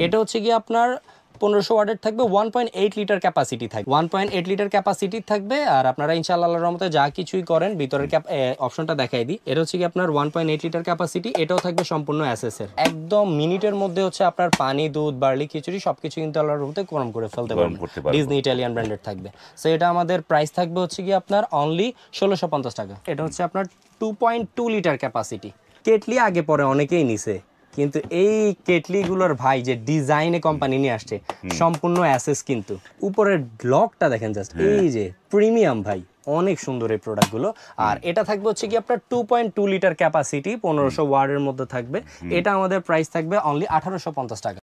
এটা হচ্ছে কি আপনার 1500 ওয়াটের থাকবে, 1.8 লিটার ক্যাপাসিটি থাকবে, 1.8 লিটার ক্যাপাসিটি থাকবে। আর আপনারা ইনশাআল্লাহ আল্লাহর রহমতে যা কিছুই করেন ভিতরের অপশনটা দেখাই দিই। এটা হচ্ছে কি আপনার 1.8 লিটার ক্যাপাসিটি, এটাও থাকবে সম্পূর্ণ এসএস এর। একদম মিনিটের মধ্যে হচ্ছে আপনার পানি, দুধ, বার্লি, খিচুড়ি সবকিছু কিন্তু আল্লাহর রহমতে গরম করে ফেলতে পারবেন। ডিজনি ইটালিয়ান ব্র্যান্ডের থাকবে। সো এটা আমাদের প্রাইস থাকবে হচ্ছে কি আপনার অনলি 1650 টাকা। এটা হচ্ছে আপনার 2.2 লিটার ক্যাপাসিটি। কেটলি আগে পরে অনেকেই নিছে, কিন্তু এই কেটলিগুলোর ভাই যে ডিজাইনে কোম্পানি নিয়ে আসছে সম্পূর্ণ অ্যাসেস, কিন্তু উপরের ব্লকটা দেখেন জাস্ট, এই যে প্রিমিয়াম ভাই, অনেক সুন্দর এই প্রোডাক্টগুলো। আর এটা থাকবে হচ্ছে কি আপনার 2.2 লিটার ক্যাপাসিটি, 1500 ওয়াটের মধ্যে থাকবে। এটা আমাদের প্রাইস থাকবে অনলি 1850 টাকা।